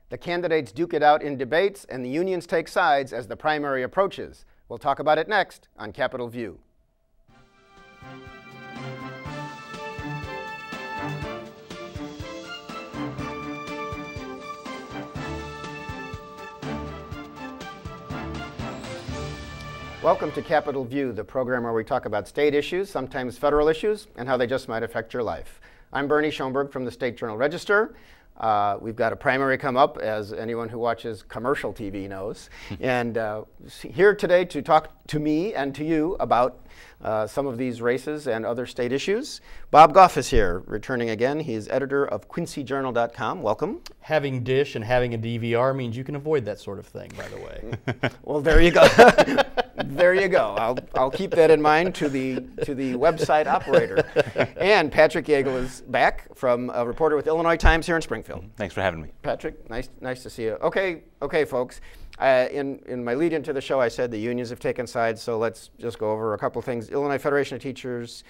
The candidates duke it out in debates, and the unions take sides as the primary approaches. We'll talk about it next on Capitol View. Welcome to Capitol View, the program where we talk about state issues, sometimes federal issues, and how they just might affect your life. I'm Bernie Schoenburg from the State Journal-Register. We've got a primary come up, as anyone who watches commercial TV knows. And here today to talk to me and to you about some of these races and other state issues. Bob Gough is here, returning again. He is editor of QuincyJournal.com. Welcome. Having Dish and having a DVR means you can avoid that sort of thing, by the way. Well, there you go. There you go. I'll keep that in mind to the website operator. And Patrick Yeagle is back, from a reporter with Illinois Times here in Springfield. Thanks for having me. Patrick, nice to see you. Okay, folks. In my lead into the show, I said the unions have taken sides, so let's just go over a couple of things. Illinois Federation of Teachers,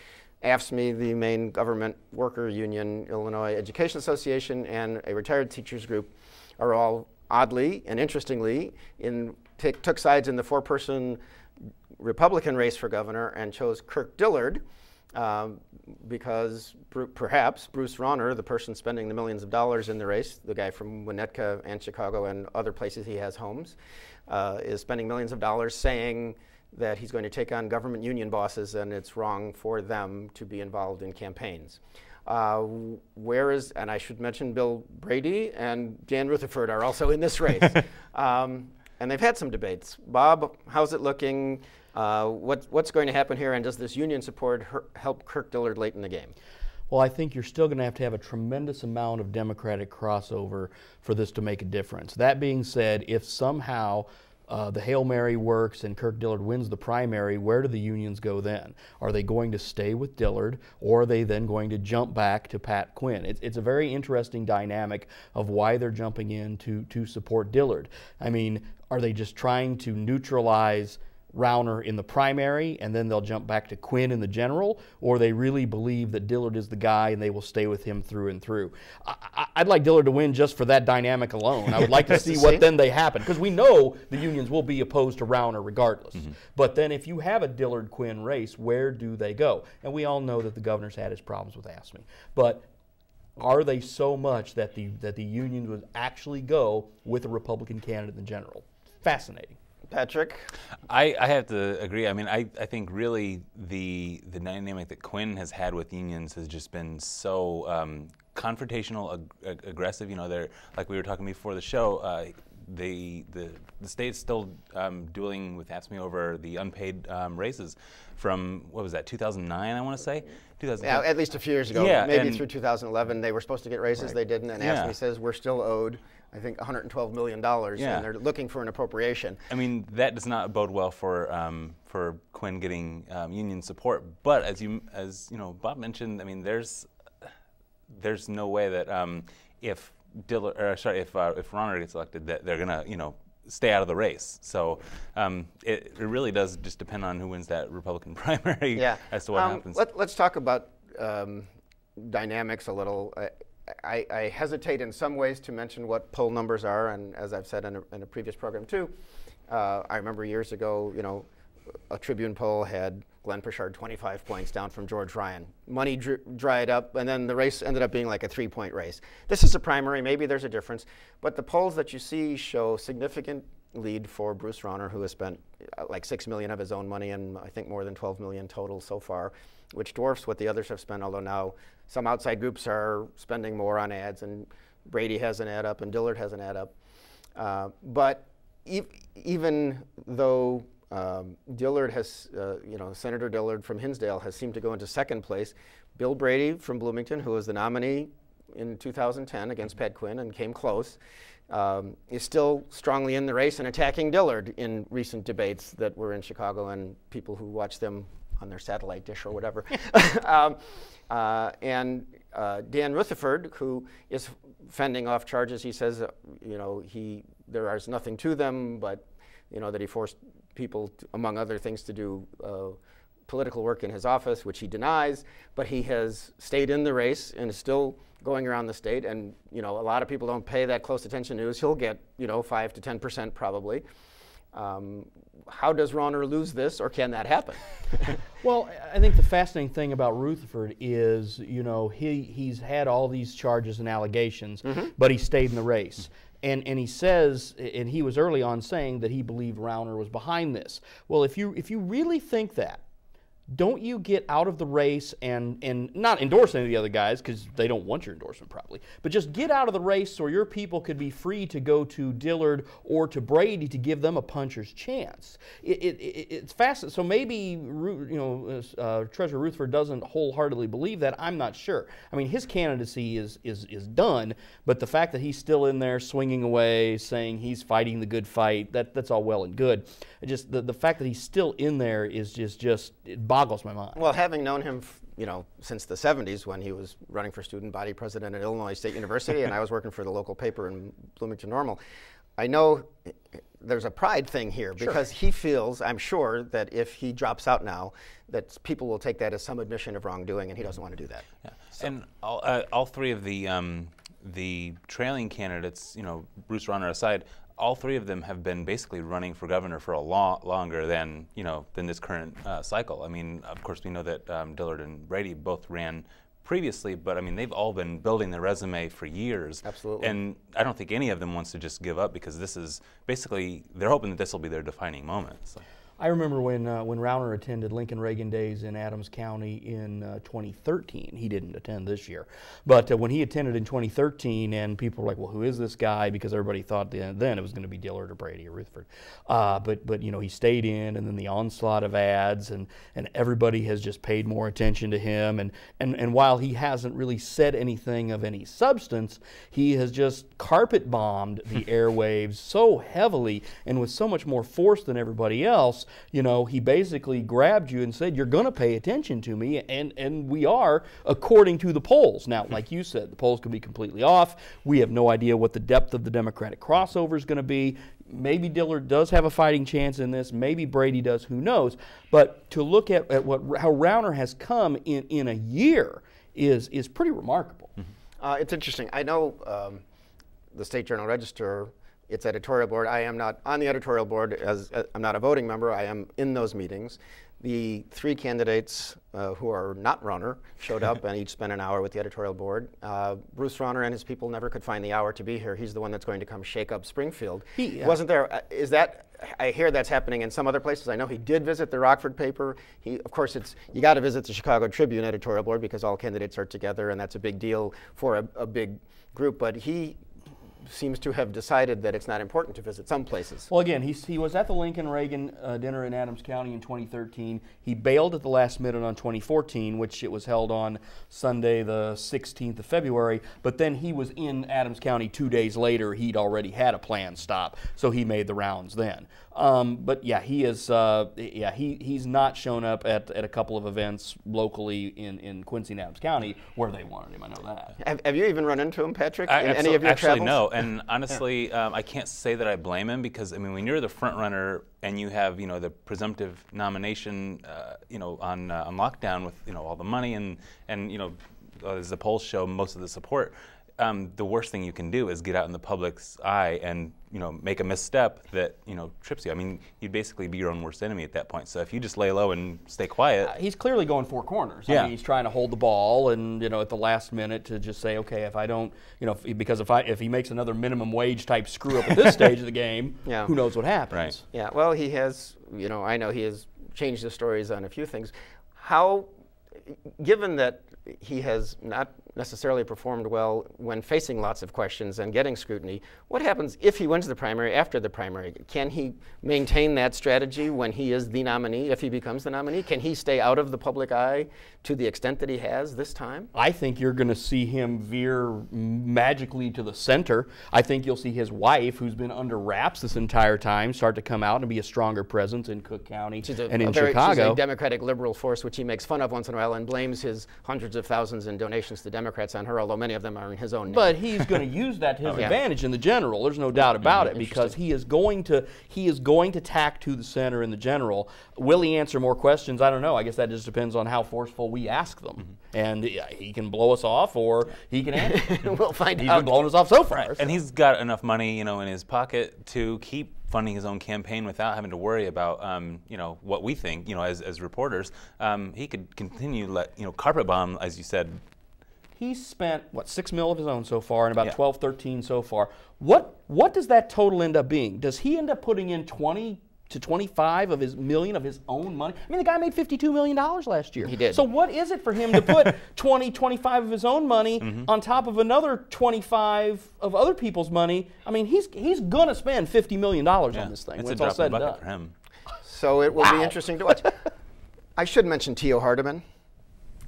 AFSCME, the main government worker union, Illinois Education Association, and a retired teachers group are all, oddly and interestingly, took sides in the four-person Republican race for governor and chose Kirk Dillard because perhaps Bruce Rauner, the person spending the millions of dollars in the race, the guy from Winnetka and Chicago and other places he has homes, is spending millions of dollars saying that he's going to take on government union bosses and it's wrong for them to be involved in campaigns. And I should mention Bill Brady and Dan Rutherford are also in this race. And they've had some debates. Bob, how's it looking? What's going to happen here, and does this union support help Kirk Dillard late in the game? Well, I think you're still going to have a tremendous amount of Democratic crossover for this to make a difference. That being said, if somehow the Hail Mary works and Kirk Dillard wins the primary, where do the unions go then? Are they going to stay with Dillard, or are they then going to jump back to Pat Quinn? It's a very interesting dynamic of why they're jumping in to support Dillard. I mean, are they just trying to neutralize Rauner in the primary and then they'll jump back to Quinn in the general, or they really believe that Dillard is the guy and they will stay with him through and through? I'd like Dillard to win just for that dynamic alone. I would like to see what then they happen, because we know the unions will be opposed to Rauner regardless. Mm-hmm. But then if you have a Dillard-Quinn race, where do they go? And we all know that the governor's had his problems with AFSCME. But are they so much that the union would actually go with a Republican candidate in general? Fascinating. Patrick? I have to agree. I mean, I think really the dynamic that Quinn has had with unions has just been so confrontational, aggressive. You know, they're, like we were talking before the show, the state's still dueling with AFSCME over the unpaid races from, what was that, 2009, I want to say? Yeah, at least a few years ago. Yeah, maybe through 2011 they were supposed to get raises, right. They didn't, and yeah. AFSCME says we're still owed, I think, $112 million, yeah. And they're looking for an appropriation. I mean, that does not bode well for Quinn getting union support. But as you know, Bob mentioned, I mean, there's no way that if Rauner gets elected, that they're gonna stay out of the race. So it really does just depend on who wins that Republican primary, yeah. As to what happens. Let's talk about dynamics a little. I hesitate in some ways to mention what poll numbers are, and as I've said in a previous program too, I remember years ago, a Tribune poll had Glenn Pritchard 25 points down from George Ryan. Money dried up, and then the race ended up being like a 3-point race. This is a primary, maybe there's a difference, but the polls that you see show significant lead for Bruce Rauner, who has spent like $6 million of his own money and I think more than $12 million total so far, which dwarfs what the others have spent, although now some outside groups are spending more on ads, and Brady has an ad up and Dillard has an ad up. But even though Dillard has, Senator Dillard from Hinsdale has seemed to go into second place, Bill Brady from Bloomington, who was the nominee in 2010 against Pat Quinn and came close, is still strongly in the race and attacking Dillard in recent debates that were in Chicago and people who watch them on their satellite dish or whatever. And Dan Rutherford, who is fending off charges, he says, there is nothing to them, but that he forced people, among other things, to do political work in his office, which he denies, but he has stayed in the race and is still going around the state. And a lot of people don't pay that close attention to news. He'll get 5 to 10% probably. How does Rauner lose this, or can that happen? Well, I think the fascinating thing about Rutherford is, he's had all these charges and allegations, but he stayed in the race. And he says, and he was early on saying that he believed Rauner was behind this. Well, if you really think that, don't you get out of the race and not endorse any of the other guys, because they don't want your endorsement probably, but just get out of the race so your people could be free to go to Dillard or to Brady to give them a puncher's chance. It's fascinating. So maybe Treasurer Rutherford doesn't wholeheartedly believe that. I'm not sure. I mean, his candidacy is done, but the fact that he's still in there swinging away, saying he's fighting the good fight, that's all well and good. Just the fact that he's still in there is just it boggles my mind. Well, having known him, since the 70s when he was running for student body president at Illinois State University, and I was working for the local paper in Bloomington Normal, I know there's a pride thing here because he feels, I'm sure, that if he drops out now, that people will take that as some admission of wrongdoing, and he doesn't want to do that. Yeah. So. And all three of the trailing candidates, Bruce Rauner aside, all three of them have been basically running for governor for a lot longer than this current cycle. I mean, of course, we know that Dillard and Brady both ran previously, but I mean, they've all been building their resume for years. Absolutely. And I don't think any of them wants to just give up, because this is basically, they're hoping that this will be their defining moment. So. I remember when Rauner attended Lincoln Reagan Days in Adams County in 2013. He didn't attend this year. But when he attended in 2013, and people were like, well, who is this guy? Because everybody thought then it was going to be Dillard or Brady or Rutherford. But he stayed in, and then the onslaught of ads, and everybody has just paid more attention to him. And while he hasn't really said anything of any substance, he has just carpet bombed the airwaves so heavily and with so much more force than everybody else. He basically grabbed you and said, you're going to pay attention to me, and we are, according to the polls. Now, like you said, the polls could be completely off. We have no idea what the depth of the Democratic crossover is going to be. Maybe Dillard does have a fighting chance in this. Maybe Brady does. Who knows? But to look at how Rauner has come in a year is pretty remarkable. It's interesting. I know the State Journal Register, its editorial board. I am not on the editorial board, as I'm not a voting member. I am in those meetings. The three candidates who are not Rauner showed up and each spent an hour with the editorial board. Bruce Rauner and his people never could find the hour to be here. He's the one that's going to come shake up Springfield. He wasn't there. Is that? I hear that's happening in some other places. I know he did visit the Rockford paper. Of course, you got to visit the Chicago Tribune editorial board because all candidates are together, and that's a big deal for a big group. But he seems to have decided that it's not important to visit some places. Well, again, he was at the Lincoln Reagan dinner in Adams County in 2013. He bailed at the last minute on 2014, which it was held on Sunday the 16th of February, but then he was in Adams County 2 days later. He'd already had a planned stop, so he made the rounds then. But yeah, he is. He's not shown up at a couple of events locally in Quincy and Adams County where they wanted him. I know that. Have you even run into him, Patrick, in any of your travels? No. And honestly, I can't say that I blame him, because I mean, when you're the front runner and you have the presumptive nomination on lockdown with all the money and as the polls show, most of the support, the worst thing you can do is get out in the public's eye and make a misstep that trips you. I mean, you'd basically be your own worst enemy at that point. So if you just lay low and stay quiet, he's clearly going four corners. Yeah. I mean, he's trying to hold the ball, and at the last minute to just say, okay, if I don't, because if he makes another minimum wage type screw up at this stage of the game, who knows what happens? Right. Yeah. Well, he has. I know he has changed his stories on a few things. How, given that he has not necessarily performed well when facing lots of questions and getting scrutiny, what happens if he wins the primary after the primary? Can he maintain that strategy when he is the nominee, if he becomes the nominee? Can he stay out of the public eye to the extent that he has this time? I think you're going to see him veer magically to the center. I think you'll see his wife, who's been under wraps this entire time, start to come out and be a stronger presence in Cook County and in Chicago. She's a Democratic liberal force, which he makes fun of once in a while and blames his hundreds of thousands in donations to Democrats Democrats on her, although many of them are in his own name. But he's going to use that to his advantage in the general. There's no doubt about it, because he is going to tack to the center in the general. Will he answer more questions? I don't know. I guess that just depends on how forceful we ask them. And he can blow us off, or he can answer. We'll find He's out. been blowing us off so far. Right. And he's got enough money, in his pocket to keep funding his own campaign without having to worry about, what we think, as reporters. He could continue, carpet bomb, as you said. He's spent, what, $6 million of his own so far, and about 12, 13 so far. What does that total end up being? Does he end up putting in 20 to 25 million of his own money? I mean, the guy made $52 million last year. He did. So what is it for him to put 20, 25 of his own money on top of another 25 of other people's money? I mean, he's going to spend $50 million on this thing. It's when a drop all in the said and bucket done. for him. So it will be interesting to watch. I should mention Tio Hardiman.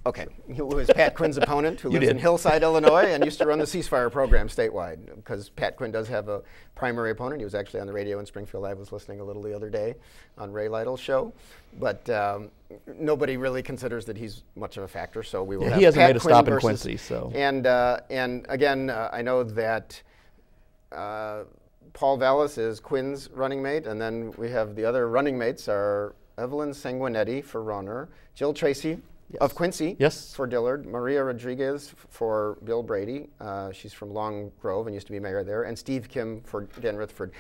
Okay, who was Pat Quinn's opponent, who lives in Hillside, Illinois, and used to run the ceasefire program statewide, because Pat Quinn does have a primary opponent. He was actually on the radio in Springfield. I was listening a little the other day on Ray Lytle's show, but nobody really considers that he's much of a factor. So we will have he hasn't Pat made a Quinn stop in versus, Quincy. So and again, I know that Paul Vallis is Quinn's running mate, and then we have the other running mates are Evelyn Sanguinetti for runner, Jill Tracy of Quincy for Dillard, Maria Rodriguez for Bill Brady. She's from Long Grove and used to be mayor there, and Steve Kim for Dan Rutherford.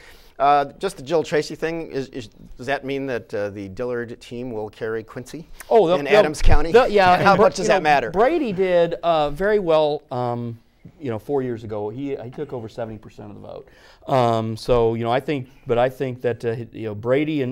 Just the Jill Tracy thing, does that mean that the Dillard team will carry Quincy in Adams County? Yeah. How much does that matter? Brady did very well. 4 years ago, he took over 70% of the vote. So I think that Brady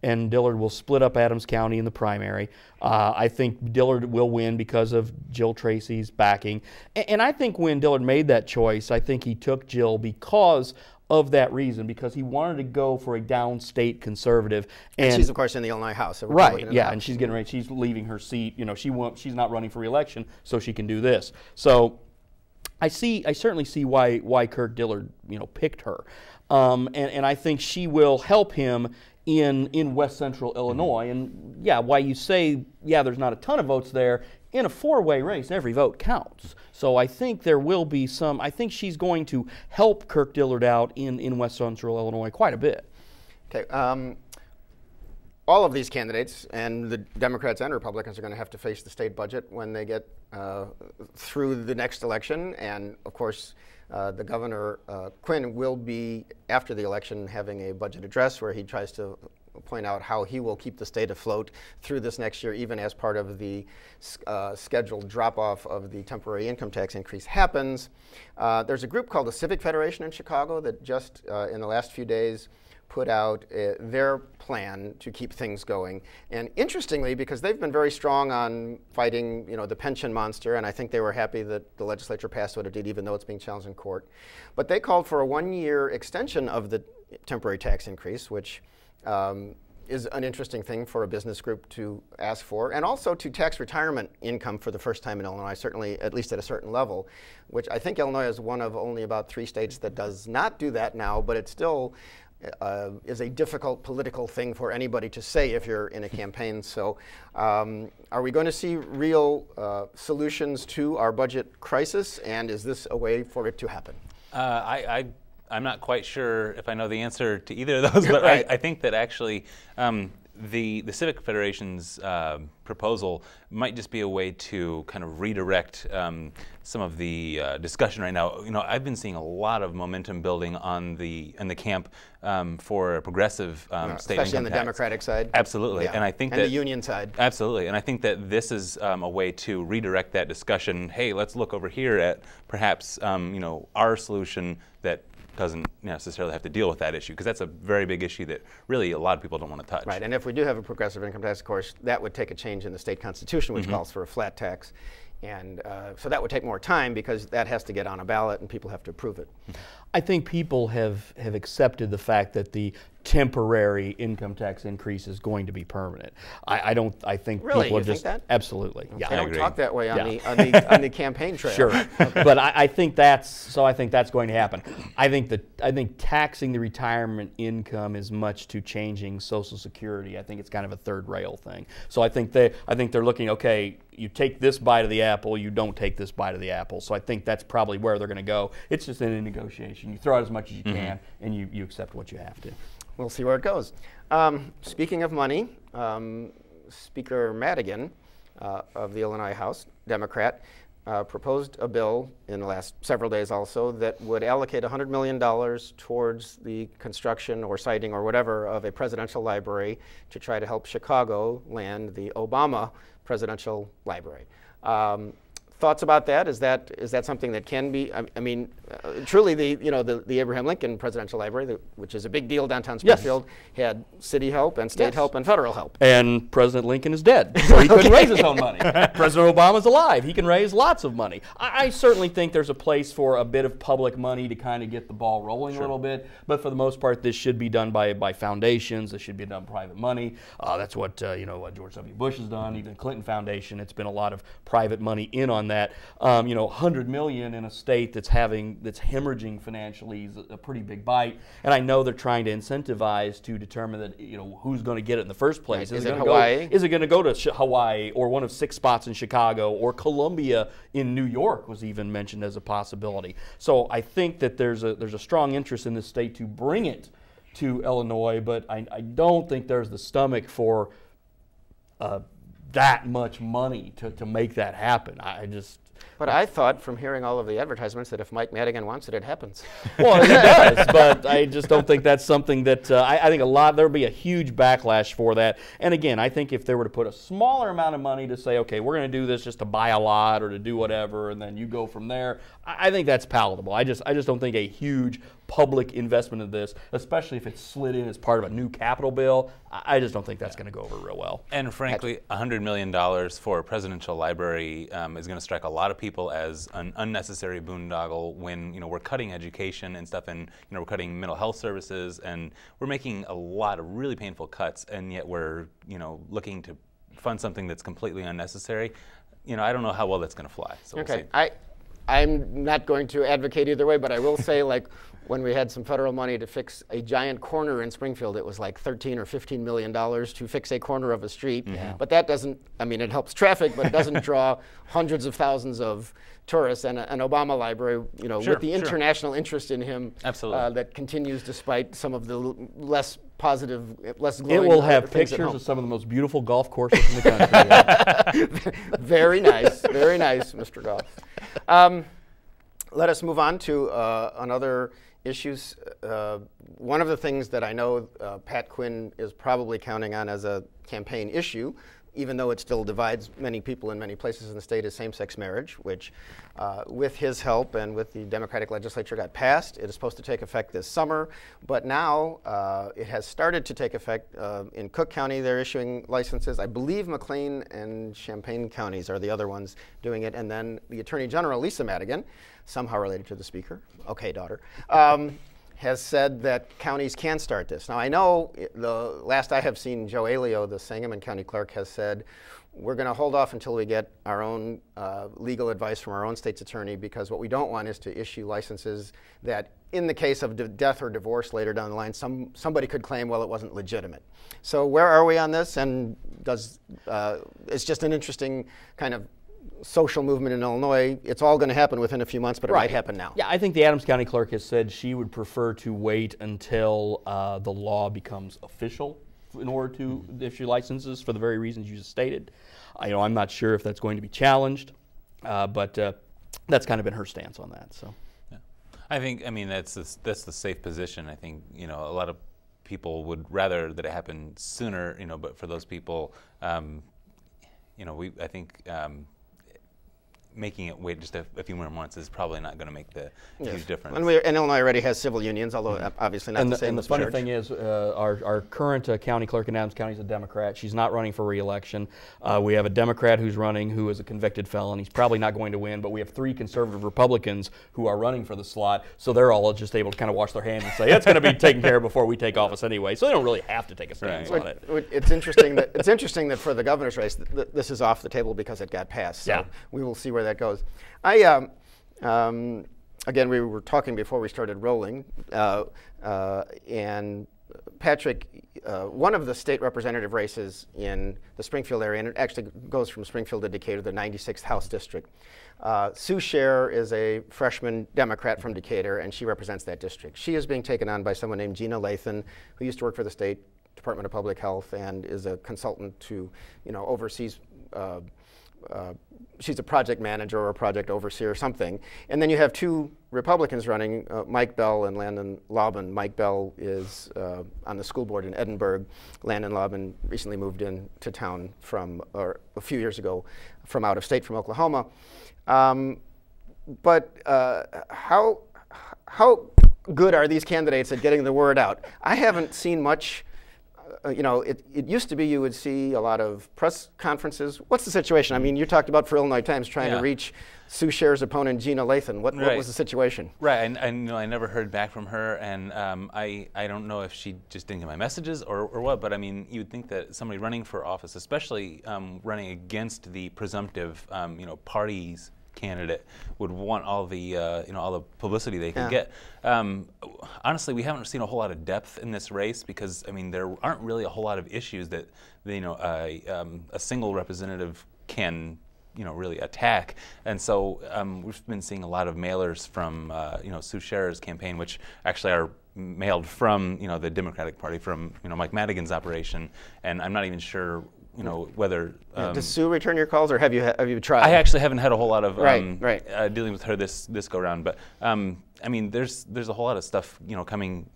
and Dillard will split up Adams County in the primary. I think Dillard will win because of Jill Tracy's backing. And I think when Dillard made that choice, I think he took Jill because of that reason, because he wanted to go for a downstate conservative. And she's, of course, in the Illinois House. Right, yeah, and she's getting ready. She's leaving her seat. She's not running for re-election, so she can do this. So I certainly see why Kirk Dillard, picked her. And I think she will help him in West Central Illinois. And why you say, there's not a ton of votes there, in a four-way race, every vote counts. So I think there will be I think she's going to help Kirk Dillard out in West Central Illinois quite a bit. Okay. All of these candidates, and the Democrats and Republicans, are going to have to face the state budget when they get through the next election. And of course, the Governor Quinn will be, after the election, having a budget address where he tries to point out how he will keep the state afloat through this next year, even as part of the scheduled drop-off of the temporary income tax increase happens. There's a group called the Civic Federation in Chicago that just in the last few days put out their plan to keep things going. And interestingly, because they've been very strong on fighting, the pension monster, and I think they were happy that the legislature passed what it did, even though it's being challenged in court. But they called for a one-year extension of the temporary tax increase, which is an interesting thing for a business group to ask for, and also to tax retirement income for the first time in Illinois, certainly at least at a certain level, which I think Illinois is one of only about 3 states that does not do that now, but it still is a difficult political thing for anybody to say if you're in a campaign. So are we going to see real solutions to our budget crisis, and is this a way for it to happen? I'm not quite sure if I know the answer to either of those, but I think that actually the Civic Federation's proposal might just be a way to kind of redirect some of the discussion right now. I've been seeing a lot of momentum building in the camp for a progressive state especially on the tax. Democratic side. Absolutely, and I think and the union side. Absolutely, and I think that this is a way to redirect that discussion. Hey, let's look over here at perhaps our solution that doesn't necessarily have to deal with that issue, because that's a very big issue that really a lot of people don't want to touch. Right, and if we do have a progressive income tax, of course, that would take a change in the state constitution, which calls for a flat tax. And so that would take more time, because that has to get on a ballot and people have to approve it. I think people have accepted the fact that the temporary income tax increase is going to be permanent. I think Really? people are You just think that? absolutely. Yeah, They don't agree. talk that way on Yeah. on the campaign trail. Sure, but I think that's going to happen. I think taxing the retirement income is much to changing Social Security. I think it's kind of a third rail thing. So I think they're looking, okay, you take this bite of the apple, you don't take this bite of the apple. So I think that's probably where they're going to go. It's just in a negotiation. You throw out as much as you can, and you accept what you have to. We'll see where it goes. Speaking of money, Speaker Madigan of the Illinois House, Democrat, proposed a bill in the last several days also that would allocate $100 million towards the construction or siting or whatever of a presidential library to try to help Chicago land the Obama presidential library. Thoughts about that? Is that something that can be? I mean, truly, the Abraham Lincoln Presidential Library, which is a big deal downtown Springfield, had city help and state help and federal help. And President Lincoln is dead, so he couldn't raise his own money. President Obama's alive; he can raise lots of money. I certainly think there's a place for a bit of public money to kind of get the ball rolling a little bit, but for the most part, this should be done by foundations. This should be done private money. That's what what George W. Bush has done. Even the Clinton Foundation, it's been a lot of private money in on that. $100 million in a state that's hemorrhaging financially is a pretty big bite. And I know they're trying to incentivize to determine that who's going to get it in the first place. Right. Is it Hawaii? Is it going to go to Hawaii or one of 6 spots in Chicago or Columbia in New York was even mentioned as a possibility. So I think that there's a strong interest in this state to bring it to Illinois, but I don't think there's the stomach for that much money to make that happen. But I thought from hearing all of the advertisements that if Mike Madigan wants it, it happens. Well, it does, but I just don't think that's something that I think there'll be a huge backlash for that. And again, I think if they were to put a smaller amount of money to say, okay, we're going to do this just to buy a lot or to do whatever, and then you go from there, I think that's palatable. I just don't think a huge public investment in this, especially if it's slid in as part of a new capital bill, I just don't think that's going to go over real well. And frankly, $100 million for a presidential library is going to strike a lot of people as an unnecessary boondoggle when we're cutting education and stuff, and we're cutting mental health services, and we're making a lot of really painful cuts, and yet we're looking to fund something that's completely unnecessary. I don't know how well that's going to fly. So Okay, we'll see. I'm not going to advocate either way, but I will say, like, when we had some federal money to fix a giant corner in Springfield, it was like $13 or $15 million to fix a corner of a street. Yeah. But that doesn't, it helps traffic, but it doesn't draw hundreds of thousands of tourists. And an Obama library, with the international interest in him, Absolutely. that continues despite some of the less positive, less glowing It will have things at pictures home. of some of the most beautiful golf courses in the country. Very nice, Mr. Gough. Let us move on to another issues. One of the things that I know Pat Quinn is probably counting on as a campaign issue, even though it still divides many people in many places in the state, is same-sex marriage, which with his help and with the Democratic legislature got passed. It is supposed to take effect this summer, but now it has started to take effect in Cook County. They're issuing licenses. I believe McLean and Champaign counties are the other ones doing it. And then the Attorney General, Lisa Madigan, somehow related to the Speaker, okay, daughter, has said that counties can start this. Now, I know the last I have seen, Joe Alio, the Sangamon County Clerk, has said, we're going to hold off until we get our own legal advice from our own state's attorney, because what we don't want is to issue licenses that, in the case of death or divorce later down the line, somebody could claim, well, it wasn't legitimate. So where are we on this? And it's just an interesting kind of social movement in Illinois. It's all going to happen within a few months, but it might happen now. Yeah, I think the Adams County Clerk has said she would prefer to wait until the law becomes official in order to issue licenses for the very reasons you just stated. I'm not sure if that's going to be challenged, but that's kind of been her stance on that. So, yeah. I think, that's the safe position. I think, a lot of people would rather that it happen sooner, but for those people, I think making it wait just a few more months is probably not going to make the huge difference. And Illinois already has civil unions, although obviously not the same. And the as funny church. thing is, our current county clerk in Adams County is a Democrat. She's not running for re-election. We have a Democrat who's running who is a convicted felon. He's probably not going to win, but we have 3 conservative Republicans who are running for the slot, so they're all just able to kind of wash their hands and say, it's going to be taken care of before we take office anyway, so they don't really have to take a stance on it. It's interesting that for the governor's race, this is off the table because it got passed. So we will see where that goes. Again, we were talking before we started rolling, and Patrick, one of the state representative races in the Springfield area, and it actually goes from Springfield to Decatur, the 96th House District. Sue Scher is a freshman Democrat from Decatur, and she represents that district. She is being taken on by someone named Gina Lathan, who used to work for the state Department of Public Health and is a consultant to, oversees. She's a project manager or a project overseer or something. And then you have 2 Republicans running, Mike Bell and Landon Laubin. Mike Bell is on the school board in Edinburgh. Landon Laubin recently moved into town or a few years ago, from out of state, from Oklahoma. But how good are these candidates at getting the word out? I haven't seen much. It used to be you would see a lot of press conferences. What's the situation? I mean, you talked about for Illinois Times trying to reach Sue Scher's opponent, Gina Lathan. What was the situation? Right, and I never heard back from her, and I don't know if she just didn't get my messages or what, but I mean, you would think that somebody running for office, especially running against the presumptive, parties candidate, would want all the all the publicity they can get. Honestly, we haven't seen a whole lot of depth in this race because I mean there aren't really a whole lot of issues that a single representative can really attack, and so we've been seeing a lot of mailers from Sue Scher's campaign, which actually are mailed from the Democratic Party, from Mike Madigan's operation, and I'm not even sure whether does Sue return your calls, or have you tried? I actually haven't had a whole lot of dealing with her this go round, but I mean, there's a whole lot of stuff coming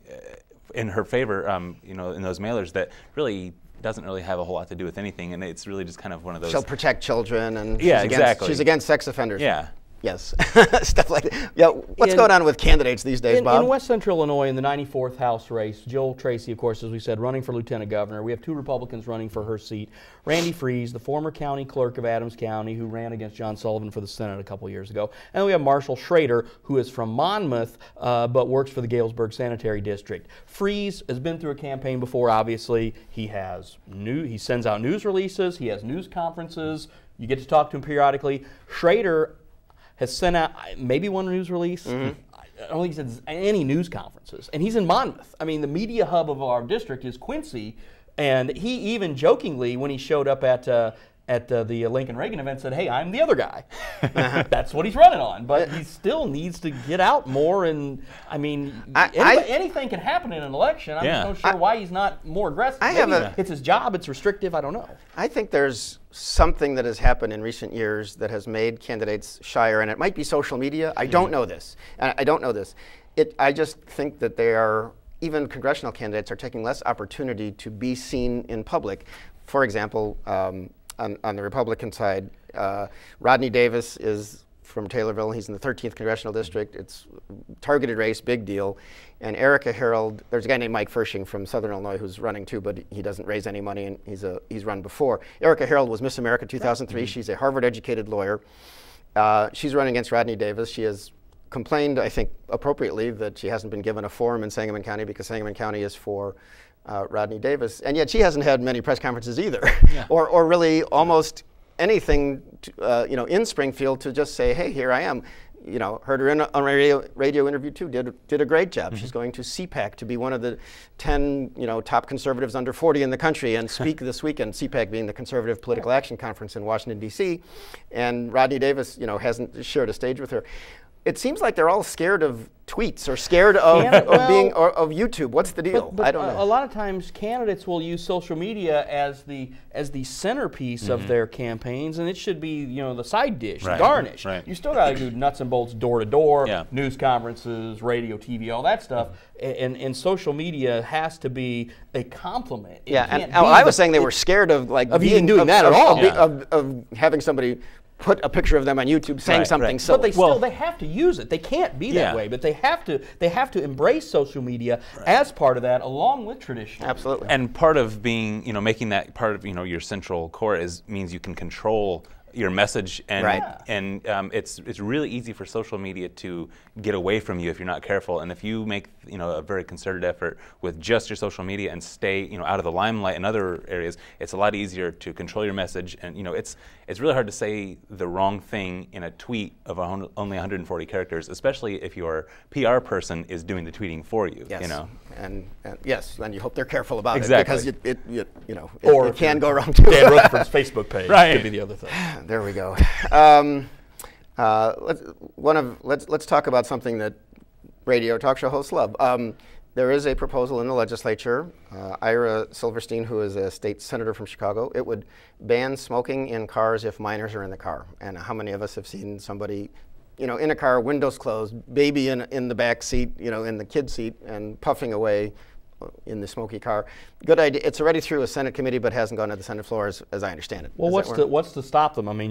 in her favor, in those mailers that really doesn't really have a whole lot to do with anything, and it's really just kind of one of those. She'll protect children, and she's against sex offenders. Yeah. Yes, stuff like that. Yeah, what's going on with candidates these days, Bob? In West Central Illinois, in the 94th House race, Jill Tracy, of course, as we said, running for lieutenant governor. We have 2 Republicans running for her seat. Randy Freese, the former county clerk of Adams County, who ran against John Sullivan for the Senate a couple years ago. And then we have Marshall Schrader, who is from Monmouth, but works for the Galesburg Sanitary District. Freese has been through a campaign before, obviously. He sends out news releases. He has news conferences. You get to talk to him periodically. Schrader has sent out maybe one news release. I don't think he said any news conferences. And he's in Monmouth. I mean, the media hub of our district is Quincy. And he even jokingly, when he showed up at the Lincoln Reagan event, said, hey, I'm the other guy. That's what he's running on. But he still needs to get out more. And, I mean, anything can happen in an election. I'm just not sure why he's not more aggressive. It's his job. It's restrictive. I don't know. I think there's something that has happened in recent years that has made candidates shyer, and it might be social media. I don't know this. I just think that even congressional candidates are taking less opportunity to be seen in public. For example, on the Republican side, Rodney Davis is from Taylorville. He's in the 13th Congressional District. It's a targeted race, big deal. And Erica Harold, there's a guy named Mike Fershing from Southern Illinois who's running too, but he doesn't raise any money, and he's run before. Erica Harold was Miss America 2003. She's a Harvard-educated lawyer. She's running against Rodney Davis. She has complained, I think appropriately, that she hasn't been given a forum in Sangamon County because Sangamon County is for Rodney Davis. And yet she hasn't had many press conferences either, or really almost anything in Springfield to just say, hey, here I am. Heard her on a radio interview too, did a great job. She's going to CPAC to be one of the 10 top conservatives under 40 in the country and speak this weekend, CPAC being the Conservative Political Action Conference in Washington, D.C. And Rodney Davis hasn't shared a stage with her. It seems like they're all scared of tweets or scared of YouTube. What's the deal? But I don't know. A lot of times candidates will use social media as the centerpiece of their campaigns, and it should be the side dish, the garnish. You still got to do nuts and bolts, door to door, news conferences, radio, TV, all that stuff. And social media has to be a complement. I was saying they were scared of even doing that at all. Of having somebody put a picture of them on YouTube saying something silly. But they still they have to use it. They can't be that way, but they have to embrace social media as part of that, along with tradition. Absolutely. And part of being, making that part of your central core means you can control your message, and it's really easy for social media to get away from you if you're not careful. And if you make a very concerted effort with just your social media and stay out of the limelight in other areas, it's a lot easier to control your message. And it's really hard to say the wrong thing in a tweet of only 140 characters, especially if your PR person is doing the tweeting for you. Yes. And yes, then you hope they're careful about it, because it can go wrong too. Dan Rutherford's Facebook page could be the other thing. There we go. Let's talk about something that radio talk show hosts love. There is a proposal in the legislature. Ira Silverstein, who is a state senator from Chicago, it would ban smoking in cars if minors are in the car. And how many of us have seen somebody, in a car, windows closed, baby in the back seat, in the kid seat, and puffing away in the smoky car? Good idea. It's already through a Senate committee, but hasn't gone to the Senate floor, as I understand it. Well, what's to stop them? I mean,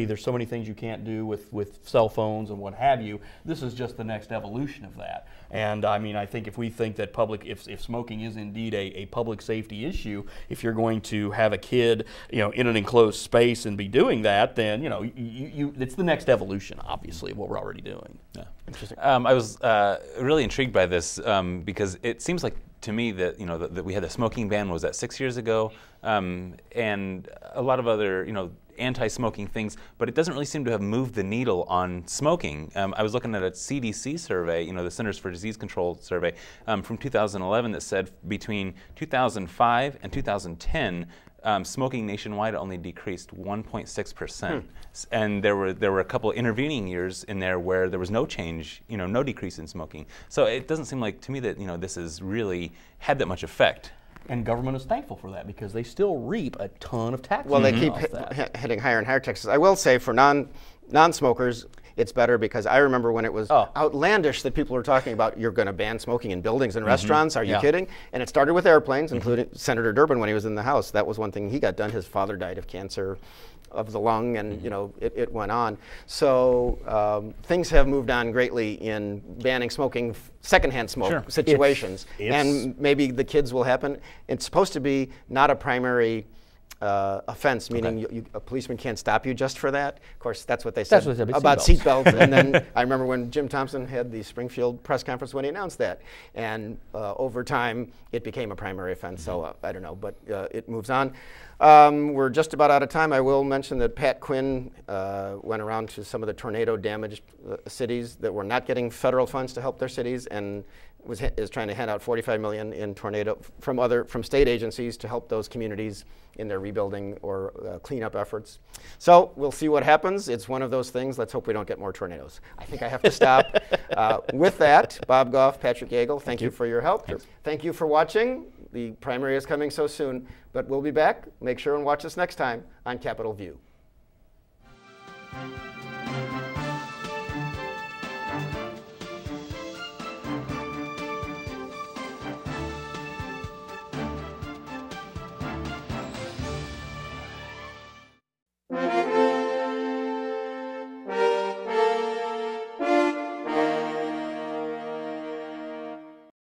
there's so many things you can't do with cell phones and what have you. This is just the next evolution of that. And I mean, I think if we think that if smoking is indeed a public safety issue, if you're going to have a kid, in an enclosed space and be doing that, then it's the next evolution, obviously, of what we're already doing. Yeah. Interesting. I was really intrigued by this because it seems like to me that that we had the smoking ban, was that 6 years ago, and a lot of other anti-smoking things, but it doesn't really seem to have moved the needle on smoking. I was looking at a CDC survey, the Centers for Disease Control survey from 2011 that said between 2005 and 2010. Smoking nationwide only decreased 1.6%, and there were a couple of intervening years in there where there was no change, no decrease in smoking. So it doesn't seem like to me that this has really had that much effect. And government is thankful for that, because they still reap a ton of taxes. Well, they keep hitting higher and higher taxes. I will say for non-smokers, it's better, because I remember when it was outlandish that people were talking about, you're going to ban smoking in buildings and restaurants. Are you kidding? And it started with airplanes, including Senator Durbin when he was in the House. That was one thing he got done. His father died of cancer of the lung, and it went on. So things have moved on greatly in banning smoking, secondhand smoke situations, and maybe the kids will happen. It's supposed to be not a primary offense, meaning a policeman can't stop you just for that. Of course, that's what they said about seatbelts. And then I remember when Jim Thompson had the Springfield press conference when he announced that. And over time, it became a primary offense. So I don't know, but it moves on. We're just about out of time. I will mention that Pat Quinn went around to some of the tornado-damaged cities that were not getting federal funds to help their cities, and is trying to hand out $45 million in tornado from state agencies to help those communities in their rebuilding or cleanup efforts. So we'll see what happens. It's one of those things. Let's hope we don't get more tornadoes. I think I have to stop. With that, Bob Gough, Patrick Yeagle, thank you for your help. Thanks. Thank you for watching. The primary is coming so soon, but we'll be back. Make sure and watch us next time on Capitol View.